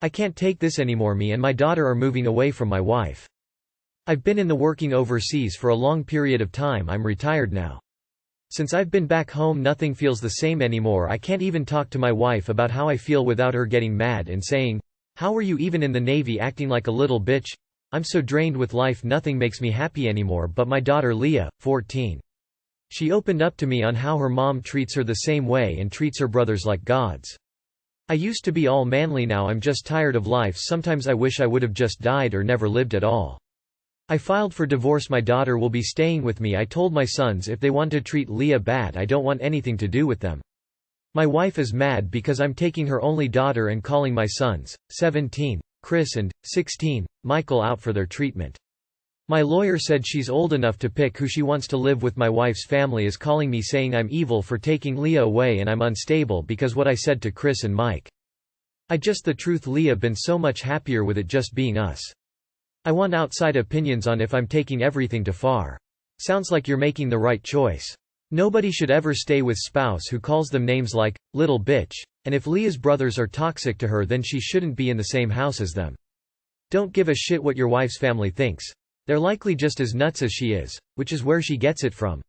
I can't take this anymore. Me and my daughter are moving away from my wife. I've been in the working overseas for a long period of time. I'm retired now. Since I've been back home nothing feels the same anymore. I can't even talk to my wife about how I feel without her getting mad and saying, "How were you even in the Navy acting like a little bitch?" I'm so drained with life nothing makes me happy anymore but my daughter Leah, 14. She opened up to me on how her mom treats her the same way and treats her brothers like gods. I used to be all manly, now I'm just tired of life. Sometimes I wish I would have just died or never lived at all. I filed for divorce. My daughter will be staying with me. I told my sons if they want to treat Leah bad I don't want anything to do with them. My wife is mad because I'm taking her only daughter and calling my sons, 17, Chris and 16, Michael, out for their treatment. My lawyer said she's old enough to pick who she wants to live with. My wife's family is calling me saying I'm evil for taking Leah away and I'm unstable because what I said to Chris and Mike. The truth, Leah been so much happier with it just being us. I want outside opinions on if I'm taking everything too far. Sounds like you're making the right choice. Nobody should ever stay with spouse who calls them names like little bitch, and if Leah's brothers are toxic to her then she shouldn't be in the same house as them. Don't give a shit what your wife's family thinks. They're likely just as nuts as she is, which is where she gets it from.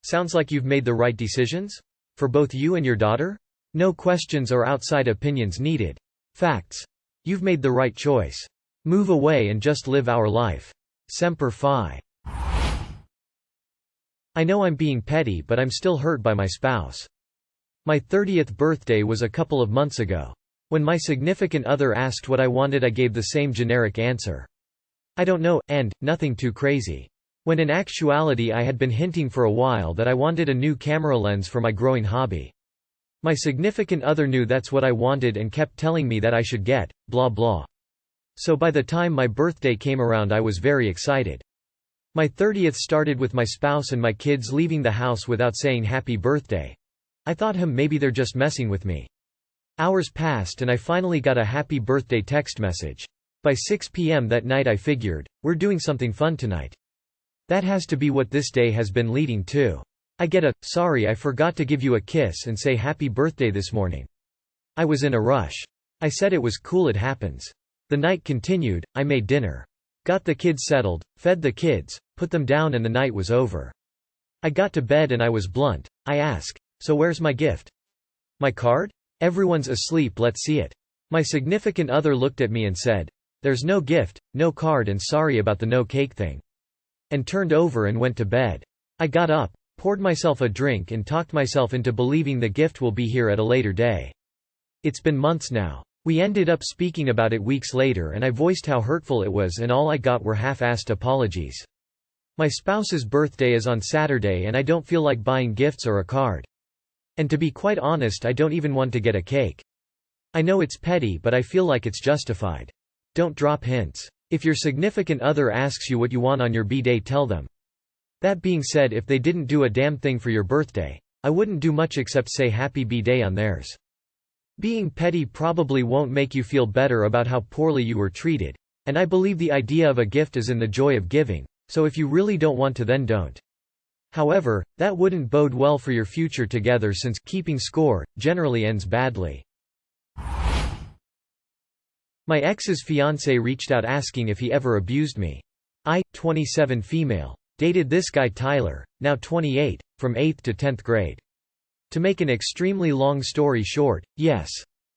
Sounds like you've made the right decisions? For both you and your daughter? No questions or outside opinions needed. Facts. You've made the right choice. Move away and just live our life. Semper Fi. I know I'm being petty but I'm still hurt by my spouse. My 30th birthday was a couple of months ago. When my significant other asked what I wanted I gave the same generic answer. I don't know, and nothing too crazy. When in actuality I had been hinting for a while that I wanted a new camera lens for my growing hobby. My significant other knew that's what I wanted and kept telling me that I should get, blah blah. So by the time my birthday came around I was very excited. My 30th started with my spouse and my kids leaving the house without saying happy birthday. I thought maybe they're just messing with me. Hours passed and I finally got a happy birthday text message. By 6 p.m. that night I figured, we're doing something fun tonight. That has to be what this day has been leading to. I get a, "Sorry I forgot to give you a kiss and say happy birthday this morning." I was in a rush. I said it was cool, it happens. The night continued, I made dinner. Got the kids settled, fed the kids, put them down and the night was over. I got to bed and I was blunt. I asked, "So where's my gift? My card? Everyone's asleep, let's see it." My significant other looked at me and said, "There's no gift, no card and sorry about the no cake thing." And turned over and went to bed. I got up, poured myself a drink and talked myself into believing the gift will be here at a later day. It's been months now. We ended up speaking about it weeks later and I voiced how hurtful it was and all I got were half-assed apologies. My spouse's birthday is on Saturday and I don't feel like buying gifts or a card. And to be quite honest I don't even want to get a cake. I know it's petty but I feel like it's justified. Don't drop hints. If your significant other asks you what you want on your b-day tell them. That being said, if they didn't do a damn thing for your birthday, I wouldn't do much except say happy b-day on theirs. Being petty probably won't make you feel better about how poorly you were treated, and I believe the idea of a gift is in the joy of giving, so if you really don't want to then don't. However, that wouldn't bode well for your future together since keeping score generally ends badly. My ex's fiance reached out asking if he ever abused me. I, 27 female, dated this guy Tyler, now 28, from 8th to 10th grade. To make an extremely long story short, yes.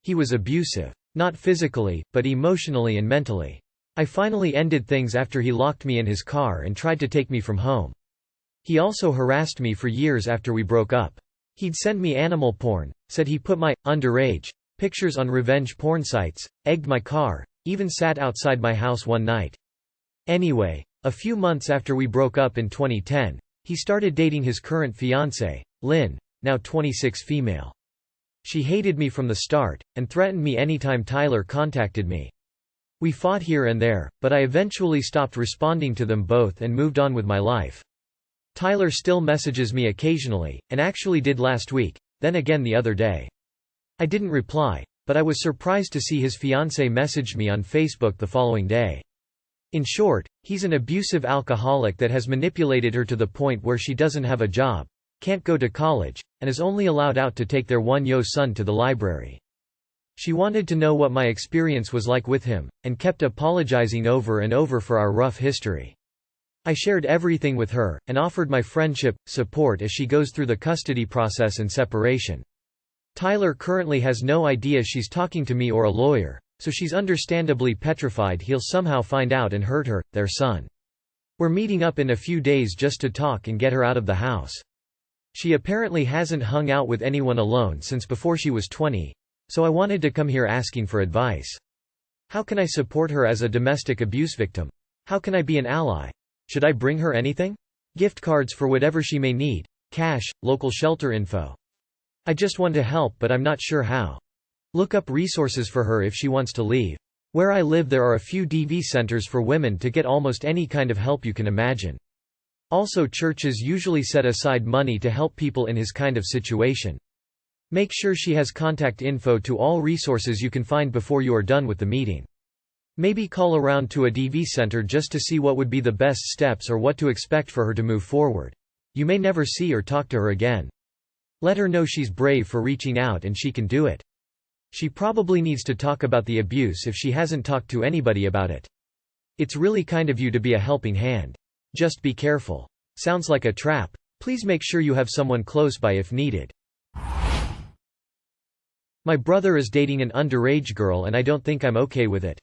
He was abusive. Not physically, but emotionally and mentally. I finally ended things after he locked me in his car and tried to take me from home. He also harassed me for years after we broke up. He'd send me animal porn, said he put my underage pictures on revenge porn sites, egged my car, even sat outside my house one night. Anyway, a few months after we broke up in 2010, he started dating his current fiancée, Lynn, now 26 female. She hated me from the start, and threatened me anytime Tyler contacted me. We fought here and there, but I eventually stopped responding to them both and moved on with my life. Tyler still messages me occasionally, and actually did last week, then again the other day. I didn't reply, but I was surprised to see his fiancée messaged me on Facebook the following day. In short, he's an abusive alcoholic that has manipulated her to the point where she doesn't have a job, can't go to college, and is only allowed out to take their one-year-old son to the library. She wanted to know what my experience was like with him, and kept apologizing over and over for our rough history. I shared everything with her, and offered my friendship, support as she goes through the custody process and separation. Tyler currently has no idea she's talking to me or a lawyer, so she's understandably petrified he'll somehow find out and hurt her, their son. We're meeting up in a few days just to talk and get her out of the house. She apparently hasn't hung out with anyone alone since before she was 20, so I wanted to come here asking for advice. How can I support her as a domestic abuse victim? How can I be an ally? Should I bring her anything? Gift cards for whatever she may need, cash, local shelter info. I just want to help, but I'm not sure how. Look up resources for her if she wants to leave. Where I live there are a few DV centers for women to get almost any kind of help you can imagine. Also, churches usually set aside money to help people in his kind of situation. Make sure she has contact info to all resources you can find before you are done with the meeting. Maybe call around to a DV center just to see what would be the best steps or what to expect for her to move forward. You may never see or talk to her again. Let her know she's brave for reaching out and she can do it. She probably needs to talk about the abuse if she hasn't talked to anybody about it. It's really kind of you to be a helping hand. Just be careful. Sounds like a trap. Please make sure you have someone close by if needed. My brother is dating an underage girl and I don't think I'm okay with it.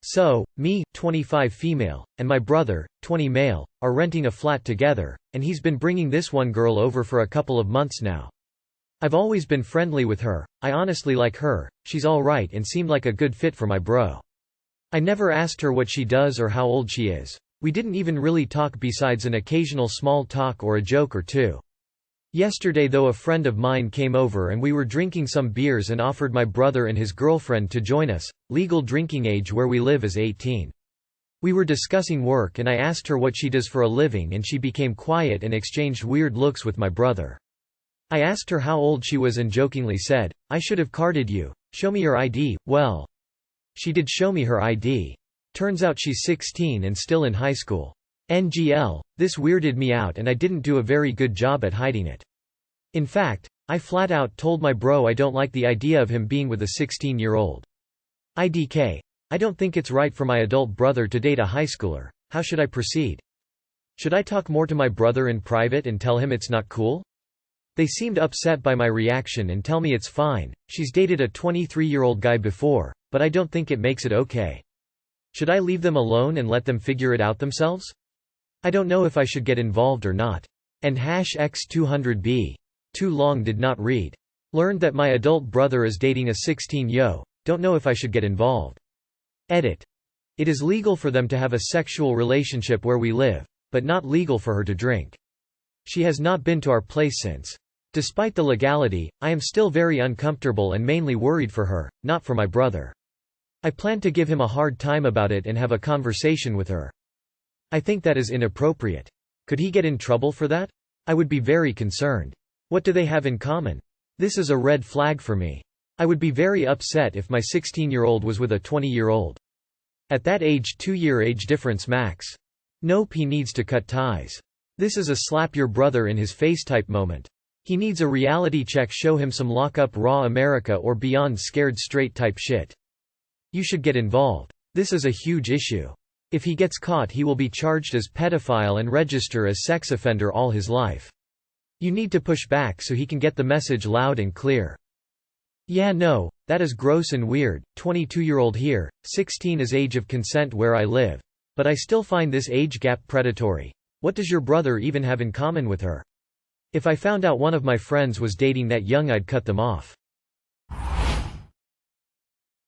So, me, 25 female, and my brother, 20 male, are renting a flat together, and he's been bringing this one girl over for a couple of months now. I've always been friendly with her, I honestly like her, she's alright and seemed like a good fit for my bro. I never asked her what she does or how old she is. We didn't even really talk besides an occasional small talk or a joke or two. Yesterday though, a friend of mine came over and we were drinking some beers and offered my brother and his girlfriend to join us. Legal drinking age where we live is 18. We were discussing work and I asked her what she does for a living and she became quiet and exchanged weird looks with my brother. I asked her how old she was and jokingly said, "I should have carded you, show me your ID." Well, she did show me her ID. Turns out she's 16 and still in high school. NGL, this weirded me out and I didn't do a very good job at hiding it. In fact, I flat out told my bro I don't like the idea of him being with a 16-year-old. IDK. I don't think it's right for my adult brother to date a high schooler. How should I proceed? Should I talk more to my brother in private and tell him it's not cool? They seemed upset by my reaction and tell me it's fine, she's dated a 23-year-old guy before, but I don't think it makes it okay. Should I leave them alone and let them figure it out themselves? I don't know if I should get involved or not. And #X200B. Too long did not read. Learned that my adult brother is dating a 16-yo, don't know if I should get involved. Edit. It is legal for them to have a sexual relationship where we live, but not legal for her to drink. She has not been to our place since. Despite the legality, I am still very uncomfortable and mainly worried for her, not for my brother. I plan to give him a hard time about it and have a conversation with her. I think that is inappropriate. Could he get in trouble for that? I would be very concerned. What do they have in common? This is a red flag for me. I would be very upset if my 16-year-old was with a 20-year-old. At that age, 2-year age difference max. Nope, he needs to cut ties. This is a slap your brother in his face type moment. He needs a reality check, show him some lock up raw America or beyond scared straight type shit. You should get involved. This is a huge issue. If he gets caught he will be charged as pedophile and register as sex offender all his life. You need to push back so he can get the message loud and clear. Yeah, no, that is gross and weird. 22-year-old here, 16 is age of consent where I live. But I still find this age gap predatory. What does your brother even have in common with her? If I found out one of my friends was dating that young, I'd cut them off.